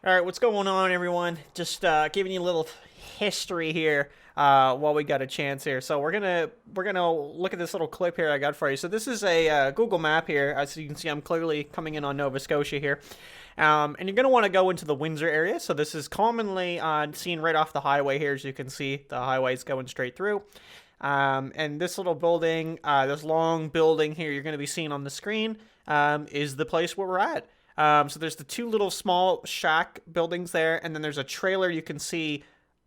All right, what's going on, everyone? Just giving you a little history here while we got a chance here. So we're gonna look at this little clip here I got for you. So this is a Google map here. As you can see, I'm clearly coming in on Nova Scotia here, and you're gonna want to go into the Windsor area. So this is commonly seen right off the highway here, as you can see. The highway's going straight through. And this little building, this long building here, you're going to be seeing on the screen, is the place where we're at. So there's the two little small shack buildings there, and then there's a trailer you can see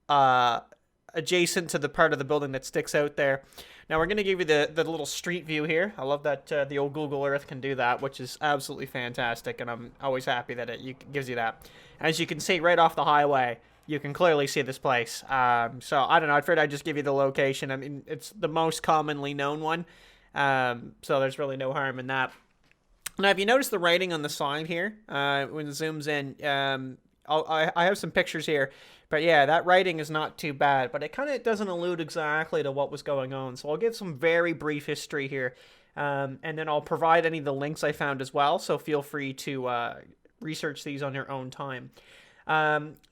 adjacent to the part of the building that sticks out there. Now we're going to give you the little street view here. I love that the old Google Earth can do that, which is absolutely fantastic, and I'm always happy that it gives you that. As you can see right off the highway, you can clearly see this place. So I don't know, I figured I'd just give you the location. I mean, it's the most commonly known one, so there's really no harm in that. Now, if you notice the writing on the sign here, when it zooms in, I have some pictures here, but yeah, that writing is not too bad, but it kind of doesn't allude exactly to what was going on. So I'll give some very brief history here, and then I'll provide any of the links I found as well, so feel free to research these on your own time.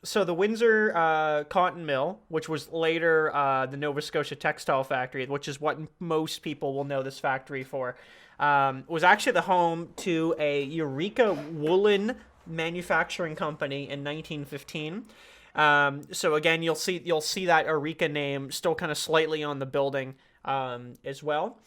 So the Windsor Cotton Mill, which was later the Nova Scotia Textile Factory, which is what most people will know this factory for, was actually the home to a Eureka woolen manufacturing company in 1915. So again, you'll see that Eureka name still kind of slightly on the building as well.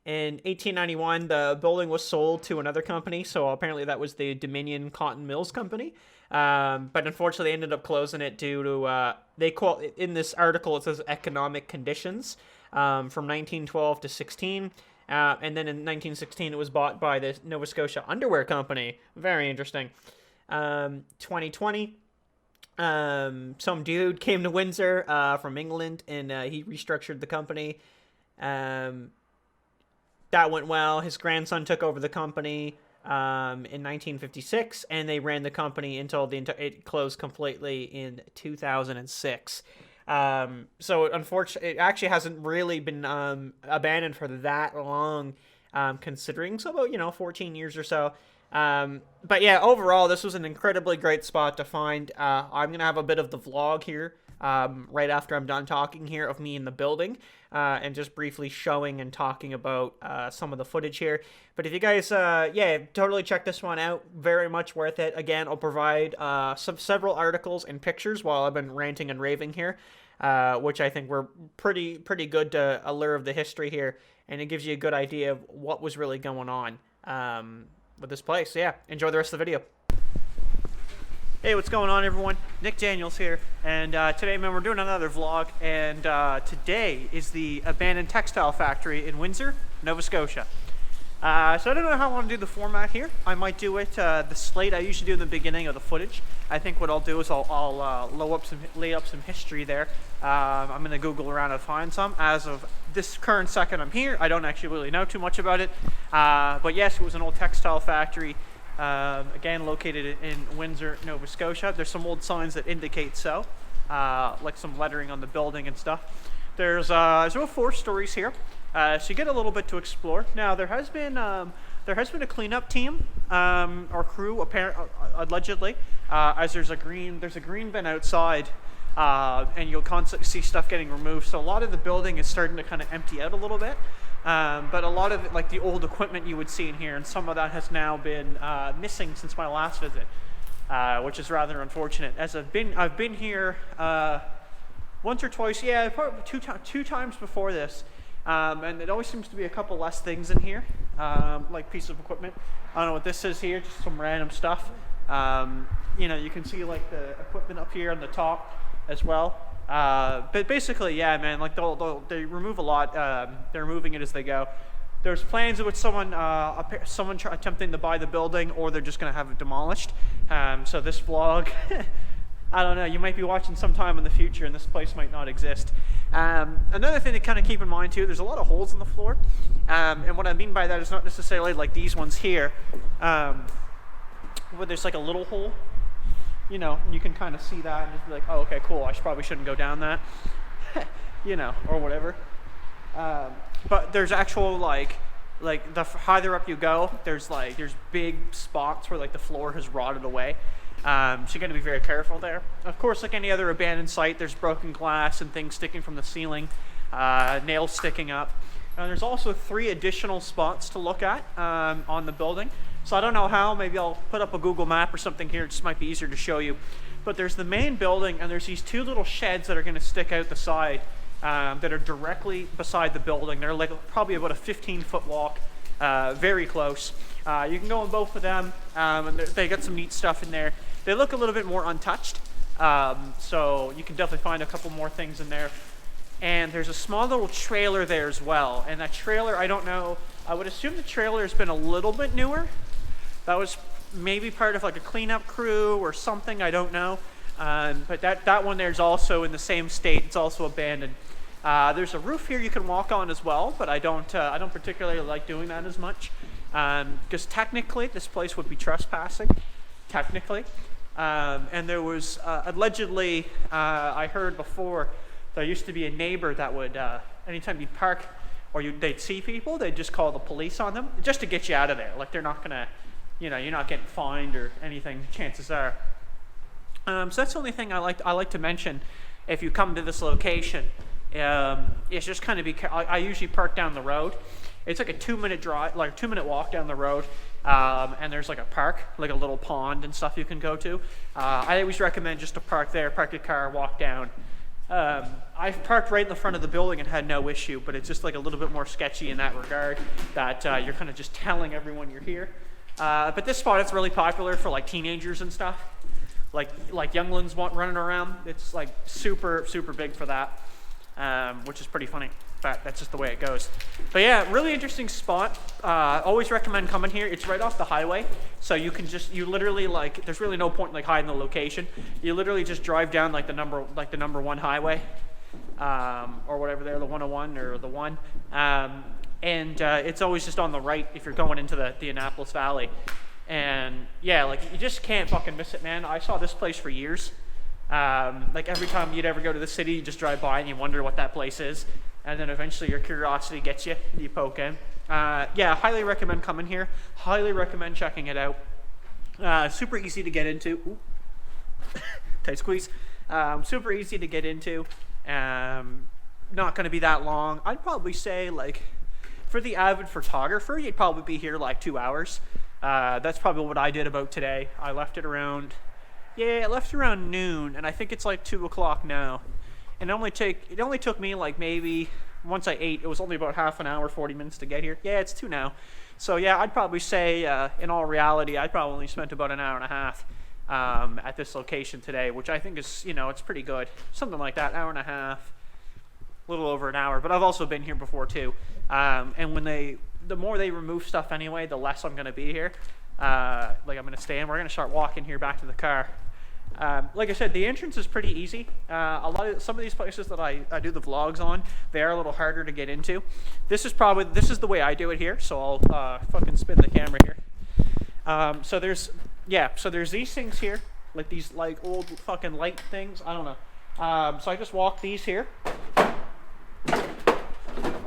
In 1891, the building was sold to another company, so apparently that was the Dominion Cotton Mills Company. But unfortunately, they ended up closing it due to, they call it, in this article, it says economic conditions from 1912 to 16. And then in 1916, it was bought by the Nova Scotia Underwear Company. Very interesting. 2020, some dude came to Windsor from England, and he restructured the company. That went well. His grandson took over the company in 1956, and they ran the company until it closed completely in 2006. So unfortunately, it actually hasn't really been abandoned for that long, considering, so about 14 years or so. But yeah, overall, this was an incredibly great spot to find. I'm gonna have a bit of the vlog here right after I'm done talking here of me in the building, and just briefly showing and talking about some of the footage here. But if you guys, totally check this one out. Very much worth it. Again, I'll provide several articles and pictures while I've been ranting and raving here, which I think were pretty good to allure of the history here, and it gives you a good idea of what was really going on with this place. So yeah, enjoy the rest of the video. Hey, what's going on, everyone? Nick Daniels here, and today, man, we're doing another vlog, and today is the abandoned textile factory in Windsor, Nova Scotia. So I don't know how I want to do the format here. I might do it the slate I usually do in the beginning of the footage. I think what I'll do is I'll lay up some history there. I'm going to Google around and find some. As of this current second I'm here, I don't actually really know too much about it. But yes, it was an old textile factory. Again, located in Windsor, Nova Scotia. There's some old signs that indicate so, like some lettering on the building and stuff. There's about 4 stories here, so you get a little bit to explore. Now there has been a cleanup team or crew, allegedly, as there's a green bin outside, and you'll constantly see stuff getting removed. So a lot of the building is starting to kind of empty out a little bit. But a lot of it, like the old equipment you would see in here, and some of that has now been missing since my last visit, which is rather unfortunate. As I've been here once or twice, yeah, probably two times before this, and it always seems to be a couple less things in here, like pieces of equipment. I don't know what this is here, just some random stuff. You can see like the equipment up here on the top as well. But basically, yeah, man, like they remove a lot. They're removing it as they go. There's plans in which someone attempting to buy the building, or they're just going to have it demolished. So this vlog, I don't know, you might be watching sometime in the future, and this place might not exist. Another thing to kind of keep in mind too, there's a lot of holes in the floor, and what I mean by that is not necessarily like these ones here, where there's like a little hole. You can kind of see that and just be like, oh, okay, cool, I probably shouldn't go down that, or whatever. But there's actual, like the higher up you go, there's big spots where, like, the floor has rotted away. So you got to be very careful there. Of course, like any other abandoned site, there's broken glass and things sticking from the ceiling, nails sticking up. And there's also 3 additional spots to look at on the building. So I don't know how, maybe I'll put up a Google map or something here, it just might be easier to show you. But there's the main building, and there's these 2 little sheds that are going to stick out the side that are directly beside the building. They're like probably about a 15-foot walk, very close. You can go in both of them, and they got some neat stuff in there. They look a little bit more untouched, so you can definitely find a couple more things in there. And there's a small little trailer there as well. And that trailer, I don't know, I would assume the trailer has been a little bit newer. That was maybe part of like a cleanup crew or something, I don't know. But that one there is also in the same state. It's also abandoned. There's a roof here you can walk on as well, but I don't particularly like doing that as much. Because technically this place would be trespassing, technically. And there was allegedly, I heard before, there used to be a neighbor that would, anytime you'd park or they'd see people, they'd just call the police on them just to get you out of there. Like they're not gonna, you're not getting fined or anything, chances are. So that's the only thing I like to mention if you come to this location. It's just kind of I usually park down the road. It's like a 2-minute drive, like a 2-minute walk down the road. And there's like a park, like a little pond and stuff you can go to. I always recommend just to park there, park your car, walk down. I've parked right in the front of the building and had no issue, but it's just like a little bit more sketchy in that regard, that you're kind of just telling everyone you're here. But this spot is really popular for like teenagers and stuff, like younglings running around. It's like super big for that, which is pretty funny. But that's just the way it goes. But yeah, really interesting spot. Always recommend coming here. It's right off the highway, so you can you literally like, there's really no point in like hiding the location. You literally just drive down like the number 1 highway, or whatever there, the 101 or the 1, and it's always just on the right if you're going into the Annapolis Valley. And yeah, like you just can't fucking miss it, man. I saw this place for years. Like every time you'd ever go to the city, you just drive by and you wonder what that place is. And then eventually your curiosity gets you, and you poke in. Yeah, highly recommend coming here. Highly recommend checking it out. Super easy to get into. Ooh. Tight squeeze. Super easy to get into. Not going to be that long. I'd probably say, like, for the avid photographer, you'd probably be here like 2 hours. That's probably what I did about today. I left it around, noon, and I think it's like 2 o'clock now. And it only took me like maybe, once I ate, it was only about half an hour, 40 minutes to get here. Yeah, it's 2 now. So yeah, I'd probably say, in all reality, I probably only spent about an hour and a half at this location today, which I think is, it's pretty good. Something like that, hour and a half, a little over an hour. But I've also been here before too. And the more they remove stuff anyway, the less I'm going to be here. Like I'm going to stay in. We're going to start walking here back to the car. Like I said, the entrance is pretty easy. Some of these places that I do the vlogs on, they are a little harder to get into. This is the way I do it here. So I'll fucking spin the camera here. So there's these things here, like these like old fucking light things. I don't know. So I just walk these here.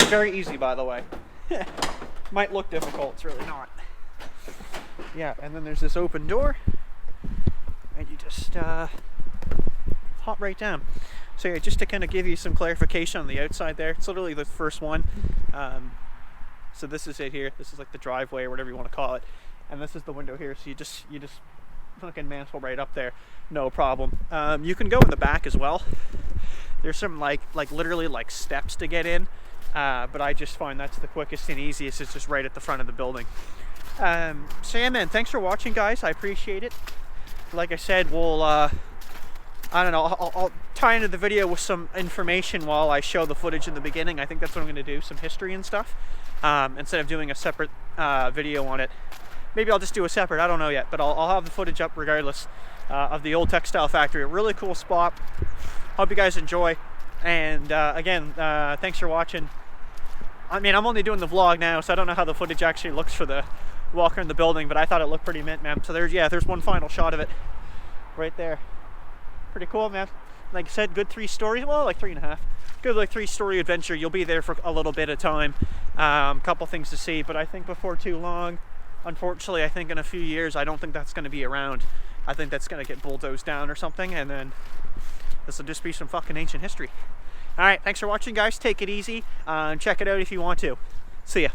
Very easy, by the way. Might look difficult. It's really not. Yeah, and then there's this open door. And you just hop right down. So yeah, just to kind of give you some clarification on the outside there, it's literally the first one. So this is it here. This is like the driveway or whatever you want to call it. And this is the window here. So you just fucking mantle right up there, no problem. You can go in the back as well. There's some like literally like steps to get in, but I just find that's the quickest and easiest. It's just right at the front of the building. So yeah, man, thanks for watching, guys. I appreciate it. Like I said, we'll, I don't know, I'll tie into the video with some information while I show the footage in the beginning. I think that's what I'm going to do, some history and stuff, instead of doing a separate video on it. Maybe I'll just do a separate, I don't know yet, but I'll have the footage up regardless of the old textile factory. A really cool spot. Hope you guys enjoy. And again, thanks for watching. I mean, I'm only doing the vlog now, so I don't know how the footage actually looks for the walker in the building, but I thought it looked pretty mint, man. So there's one final shot of it right there. Pretty cool, man. Like I said, good 3 stories, well, like 3.5. Good like 3-story adventure. You'll be there for a little bit of time. Couple things to see, but I think before too long, unfortunately, I think in a few years, I don't think that's going to be around. I think that's going to get bulldozed down or something, and then this will just be some fucking ancient history. All right, thanks for watching, guys. Take it easy. Check it out if you want to. See ya.